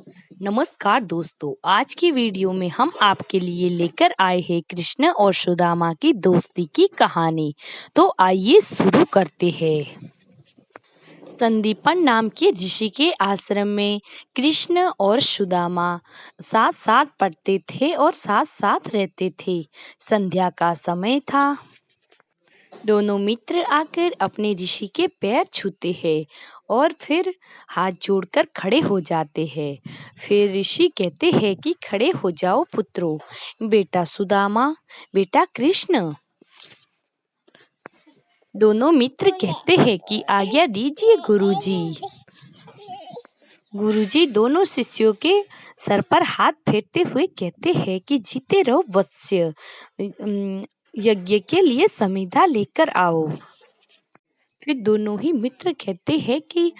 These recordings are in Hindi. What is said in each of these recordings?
नमस्कार दोस्तों, आज की वीडियो में हम आपके लिए लेकर आए हैं कृष्ण और सुदामा की दोस्ती की कहानी। तो आइए शुरू करते हैं। संदीपन नाम के ऋषि के आश्रम में कृष्ण और सुदामा साथ साथ पढ़ते थे और साथ साथ रहते थे। संध्या का समय था। दोनों मित्र आकर अपने ऋषि के पैर छूते हैं और फिर हाथ जोड़कर खड़े हो जाते हैं। फिर ऋषि कहते हैं कि खड़े हो जाओ पुत्रों, बेटा सुदामा, बेटा कृष्ण। दोनों मित्र कहते हैं कि आज्ञा दीजिए गुरुजी। गुरुजी दोनों शिष्यों के सर पर हाथ फेरते हुए कहते हैं कि जीते रहो वत्स्य, यज्ञ के लिए समिधा लेकर आओ। फिर दोनों ही मित्र कहते हैं कि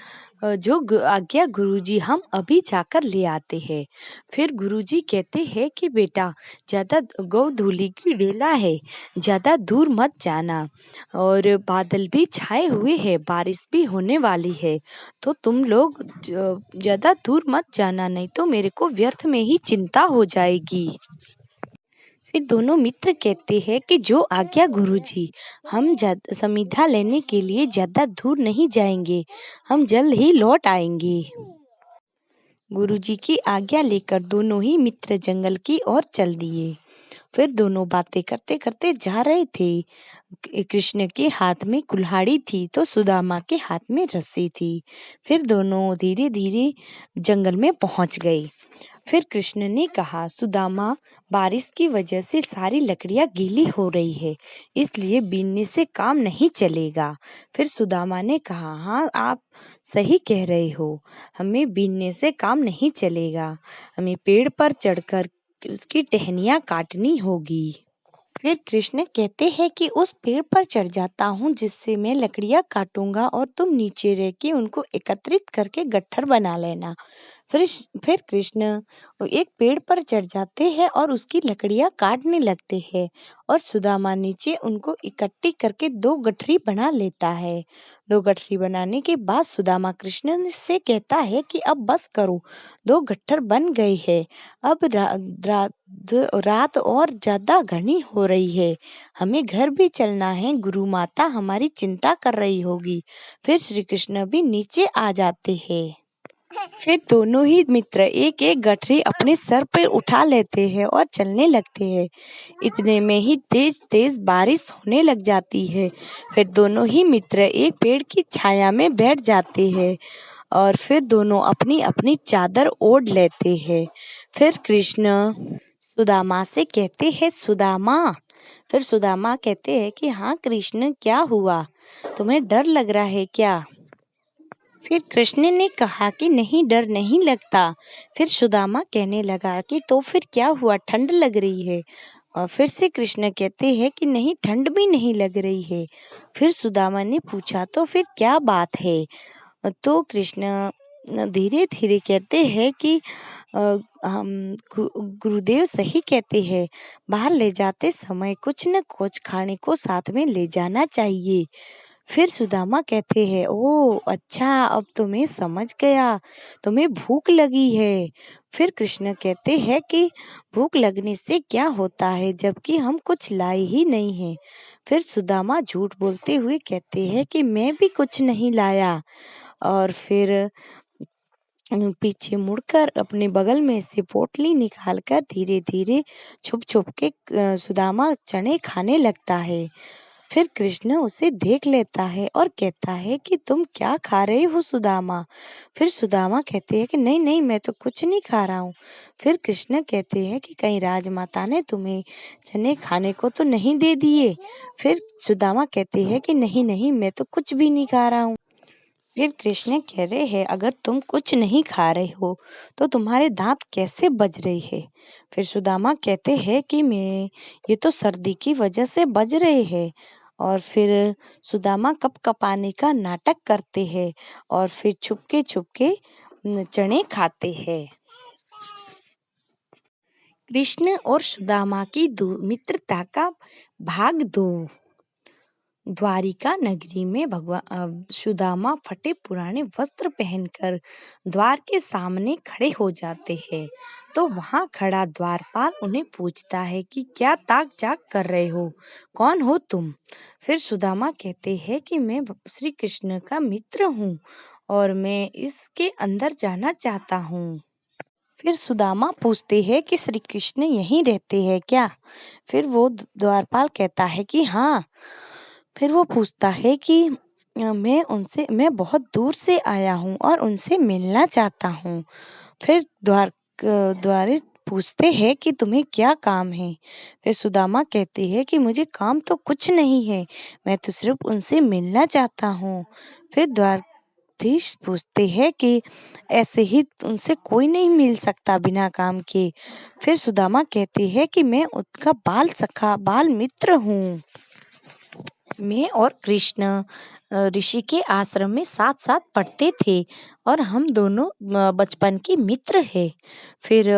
जो आज्ञा गुरुजी, हम अभी जाकर ले आते हैं। फिर गुरुजी कहते हैं कि बेटा, ज्यादा गोधूली की वेला है, ज्यादा दूर मत जाना और बादल भी छाए हुए हैं, बारिश भी होने वाली है, तो तुम लोग ज्यादा दूर मत जाना, नहीं तो मेरे को व्यर्थ में ही चिंता हो जाएगी। फिर दोनों मित्र कहते हैं कि जो आज्ञा गुरुजी, हम समिधा लेने के लिए ज्यादा दूर नहीं जाएंगे, हम जल्द ही लौट आएंगे। गुरुजी की आज्ञा लेकर दोनों ही मित्र जंगल की ओर चल दिए। फिर दोनों बातें करते करते जा रहे थे। कृष्ण के हाथ में कुल्हाड़ी थी तो सुदामा के हाथ में रस्सी थी। फिर दोनों धीरे धीरे जंगल में पहुंच गए। फिर कृष्ण ने कहा, सुदामा, बारिश की वजह से सारी लकड़ियां गीली हो रही है, इसलिए बीनने से काम नहीं चलेगा। फिर सुदामा ने कहा, हाँ, आप सही कह रहे हो, हमें बीनने से काम नहीं चलेगा, हमें पेड़ पर चढ़कर उसकी टहनियाँ काटनी होगी। फिर कृष्ण कहते हैं कि उस पेड़ पर चढ़ जाता हूँ जिससे मैं लकड़ियाँ काटूंगा और तुम नीचे रह के उनको एकत्रित करके गट्ठर बना लेना। फिर कृष्ण एक पेड़ पर चढ़ जाते हैं और उसकी लकड़ियाँ काटने लगते हैं और सुदामा नीचे उनको इकट्ठी करके दो गठरी बना लेता है। दो गठरी बनाने के बाद सुदामा कृष्ण से कहता है कि अब बस करो, दो गट्ठर बन गए हैं, अब रात और ज्यादा घनी हो रही है, हमें घर भी चलना है, गुरु माता हमारी चिंता कर रही होगी। फिर श्री कृष्ण भी नीचे आ जाते हैं। फिर दोनों ही मित्र एक एक गठरी अपने सर पर उठा लेते हैं और चलने लगते हैं। इतने में ही तेज तेज बारिश होने लग जाती है। फिर दोनों ही मित्र एक पेड़ की छाया में बैठ जाते हैं और फिर दोनों अपनी अपनी चादर ओढ़ लेते हैं। फिर कृष्ण सुदामा से कहते हैं, सुदामा। फिर सुदामा कहते हैं कि हाँ कृष्ण, क्या हुआ, तुम्हें डर लग रहा है क्या? फिर कृष्ण ने कहा कि नहीं, डर नहीं लगता। फिर सुदामा कहने लगा कि तो फिर क्या हुआ, ठंड लग रही है? और फिर से कृष्ण कहते हैं कि नहीं, ठंड भी नहीं लग रही है। फिर सुदामा ने पूछा, तो फिर क्या बात है? तो कृष्ण धीरे धीरे कहते हैं कि हम गुरुदेव सही कहते हैं, बाहर ले जाते समय कुछ न कुछ खाने को साथ में ले जाना चाहिए। फिर सुदामा कहते हैं, ओ अच्छा, अब तो मैं समझ गया, तुम्हें भूख लगी है। फिर कृष्ण कहते हैं कि भूख लगने से क्या होता है, जबकि हम कुछ लाए ही नहीं हैं। फिर सुदामा झूठ बोलते हुए कहते हैं कि मैं भी कुछ नहीं लाया। और फिर पीछे मुड़कर अपने बगल में से पोटली निकालकर धीरे धीरे छुप छुप के सुदामा चने खाने लगता है। फिर कृष्ण उसे देख लेता है और कहता है कि तुम क्या खा रहे हो सुदामा? फिर सुदामा कहते हैं कि नहीं नहीं, मैं तो कुछ नहीं खा रहा हूँ। फिर कृष्ण कहते हैं कि कहीं राजमाता ने तुम्हें चने खाने को तो नहीं दे दिए? फिर सुदामा कहते हैं कि नहीं नहीं, मैं तो कुछ भी नहीं खा रहा हूँ। फिर कृष्ण कह रहे हैं, अगर तुम कुछ नहीं खा रहे हो तो तुम्हारे दांत कैसे बज रहे हैं? फिर सुदामा कहते हैं कि मैं ये तो सर्दी की वजह से बज रहे हैं। और फिर सुदामा कपकपाने का नाटक करते हैं और फिर छुपके छुपके चने खाते हैं। कृष्ण और सुदामा की मित्रता का भाग 2। द्वारिका नगरी में भगवान सुदामा फटे पुराने वस्त्र पहनकर द्वार के सामने खड़े हो जाते हैं। तो वहां खड़ा द्वारपाल उन्हें पूछता है कि क्या ताक झाक कर रहे हो, कौन हो तुम। फिर सुदामा कहते हैं कि मैं श्री कृष्ण का मित्र हूँ और मैं इसके अंदर जाना चाहता हूँ। फिर सुदामा पूछते हैं कि श्री कृष्ण यहीं रहते हैं क्या। फिर वो द्वारपाल कहता है कि हाँ। फिर वो पूछता है कि मैं बहुत दूर से आया हूँ और उनसे मिलना चाहता हूँ। फिर द्वारे पूछते हैं कि तुम्हें क्या काम है। फिर सुदामा कहती है कि मुझे काम तो कुछ नहीं है, मैं तो सिर्फ उनसे मिलना चाहता हूँ। फिर द्वारधीश पूछते हैं कि ऐसे ही उनसे कोई नहीं मिल सकता बिना काम के। फिर सुदामा कहती है कि मैं उनका बाल सखा बाल मित्र हूँ। मैं और कृष्ण ऋषि के आश्रम में साथ साथ पढ़ते थे और हम दोनों बचपन के मित्र हैं। फिर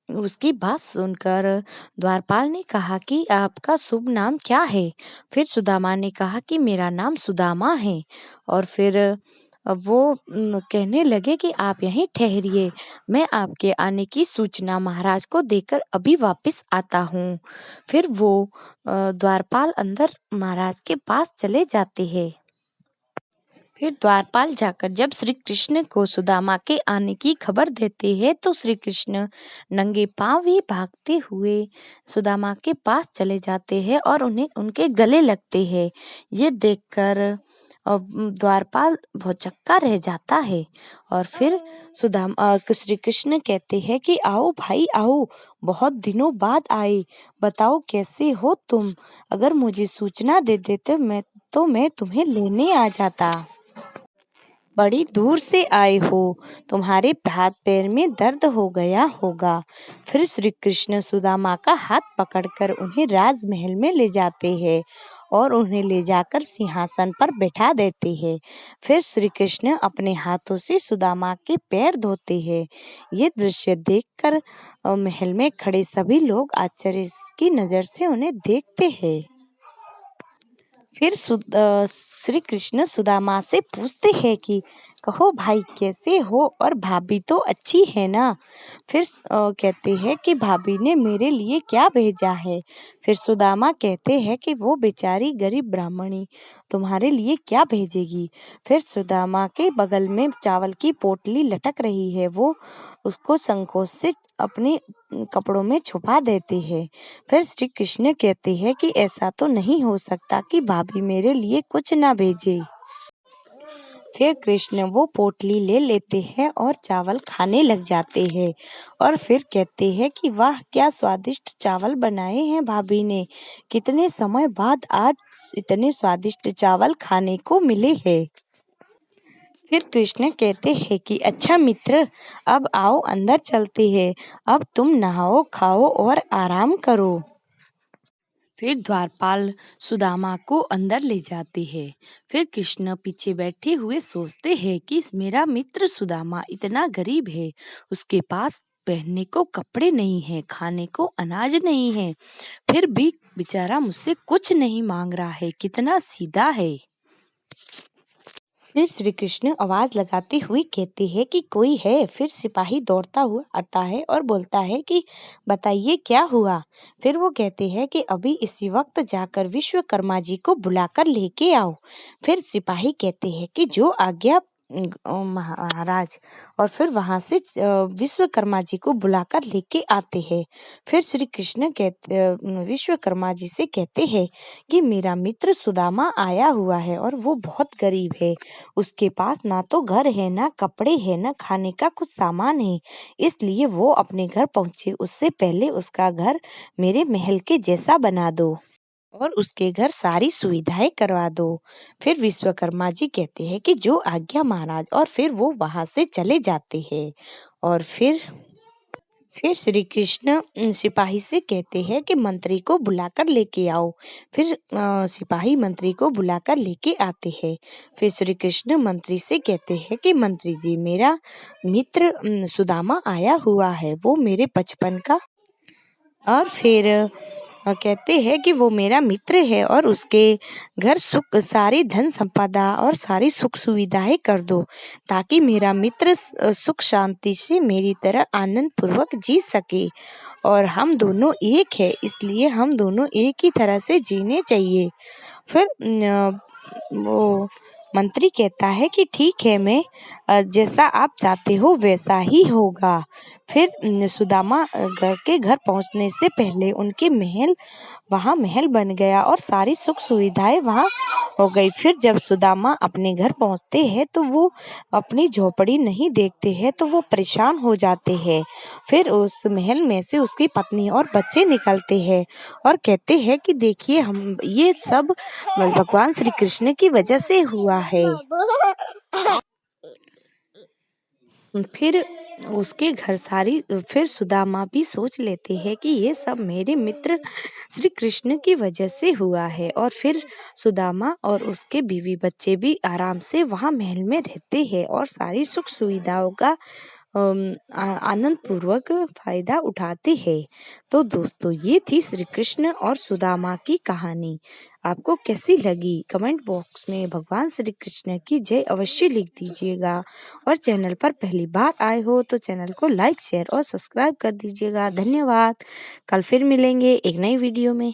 उसकी बात सुनकर द्वारपाल ने कहा कि आपका शुभ नाम क्या है। फिर सुदामा ने कहा कि मेरा नाम सुदामा है। और फिर वो कहने लगे कि आप यहीं ठहरिए, मैं आपके आने की सूचना महाराज को देकर अभी वापस आता हूँ। फिर वो द्वारपाल अंदर महाराज के पास चले जाते हैं। फिर द्वारपाल जाकर जब श्री कृष्ण को सुदामा के आने की खबर देते हैं तो श्री कृष्ण नंगे पांव ही भागते हुए सुदामा के पास चले जाते हैं और उन्हें उनके गले लगते हैं। ये देखकर द्वारपाल भौचक्का रह जाता है। और फिर श्री कृष्ण कहते हैं कि आओ भाई आओ, बहुत दिनों बाद आए, बताओ कैसे हो तुम। अगर मुझे सूचना दे देते तो मैं तुम्हें लेने आ जाता। बड़ी दूर से आए हो, तुम्हारे हाथ पैर में दर्द हो गया होगा। फिर श्री कृष्ण सुदामा का हाथ पकड़कर उन्हें राजमहल में ले जाते हैं और उन्हें ले जाकर सिंहासन पर बैठा देते हैं। फिर श्री कृष्ण अपने हाथों से सुदामा के पैर धोते हैं। ये दृश्य देखकर महल में खड़े सभी लोग आश्चर्य की नजर से उन्हें देखते हैं। फिर श्री कृष्ण सुदामा से पूछते हैं कि कहो भाई कैसे हो और भाभी तो अच्छी है ना। फिर कहते हैं कि भाभी ने मेरे लिए क्या भेजा है। फिर सुदामा कहते हैं कि वो बेचारी गरीब ब्राह्मणी तुम्हारे लिए क्या भेजेगी। फिर सुदामा के बगल में चावल की पोटली लटक रही है, वो उसको संकोच से अपने कपड़ों में छुपा देते हैं। फिर श्री कृष्ण कहते हैं कि ऐसा तो नहीं हो सकता कि भाभी मेरे लिए कुछ ना भेजे। फिर कृष्ण वो पोटली ले लेते हैं और चावल खाने लग जाते हैं और फिर कहते हैं कि वाह क्या स्वादिष्ट चावल बनाए हैं भाभी ने, कितने समय बाद आज इतने स्वादिष्ट चावल खाने को मिले हैं। फिर कृष्ण कहते हैं कि अच्छा मित्र, अब आओ अंदर चलते हैं, अब तुम नहाओ खाओ और आराम करो। फिर द्वारपाल सुदामा को अंदर ले जाते हैं। फिर कृष्ण पीछे बैठे हुए सोचते हैं कि मेरा मित्र सुदामा इतना गरीब है, उसके पास पहनने को कपड़े नहीं है, खाने को अनाज नहीं है, फिर भी बेचारा मुझसे कुछ नहीं मांग रहा है, कितना सीधा है। फिर श्री कृष्ण आवाज लगाते हुए कहते हैं कि कोई है। फिर सिपाही दौड़ता हुआ आता है और बोलता है कि बताइए क्या हुआ। फिर वो कहते हैं कि अभी इसी वक्त जाकर विश्वकर्मा जी को बुलाकर लेके आओ। फिर सिपाही कहते हैं कि जो आज्ञा महाराज। और फिर वहां से विश्वकर्मा जी को बुलाकर लेके आते हैं। फिर श्री कृष्ण विश्वकर्मा जी से कहते हैं कि मेरा मित्र सुदामा आया हुआ है और वो बहुत गरीब है, उसके पास ना तो घर है, ना कपड़े हैं, ना खाने का कुछ सामान है, इसलिए वो अपने घर पहुंचे उससे पहले उसका घर मेरे महल के जैसा बना दो और उसके घर सारी सुविधाएं करवा दो। फिर विश्वकर्मा जी कहते हैं कि जो आज्ञा महाराज। और फिर वो वहां से चले जाते हैं। और फिर श्री कृष्ण सिपाही से कहते हैं कि मंत्री को बुलाकर लेके आओ। फिर सिपाही मंत्री को बुलाकर लेके आते हैं। फिर श्री कृष्ण मंत्री से कहते हैं कि मंत्री जी, मेरा मित्र सुदामा आया हुआ है, वो मेरे बचपन का। और फिर कहते हैं कि वो मेरा मित्र है और उसके घर सुख सारी धन संपदा और सारी सुख सुविधाएं कर दो, ताकि मेरा मित्र सुख शांति से मेरी तरह आनंद पूर्वक जी सके। और हम दोनों एक है, इसलिए हम दोनों एक ही तरह से जीने चाहिए। फिर वो मंत्री कहता है कि ठीक है, मैं जैसा आप चाहते हो वैसा ही होगा। फिर सुदामा के घर पहुंचने से पहले उनके वहाँ महल बन गया और सारी सुख सुविधाएं वहाँ हो गई। फिर जब सुदामा अपने घर पहुँचते हैं तो वो अपनी झोपड़ी नहीं देखते हैं, तो वो परेशान हो जाते हैं। फिर उस महल में से उसकी पत्नी और बच्चे निकलते हैं और कहते हैं कि देखिए, हम ये सब भगवान श्री कृष्ण की वजह से हुआ है। फिर उसके घर फिर सुदामा भी सोच लेते हैं कि ये सब मेरे मित्र श्री कृष्ण की वजह से हुआ है। और फिर सुदामा और उसके बीवी बच्चे भी आराम से वहाँ महल में रहते हैं और सारी सुख सुविधाओं का आनंद पूर्वक फायदा उठाते हैं। तो दोस्तों, ये थी श्री कृष्ण और सुदामा की कहानी। आपको कैसी लगी? कमेंट बॉक्स में भगवान श्री कृष्ण की जय अवश्य लिख दीजिएगा। और चैनल पर पहली बार आए हो तो चैनल को लाइक, शेयर और सब्सक्राइब कर दीजिएगा। धन्यवाद। कल फिर मिलेंगे एक नई वीडियो में।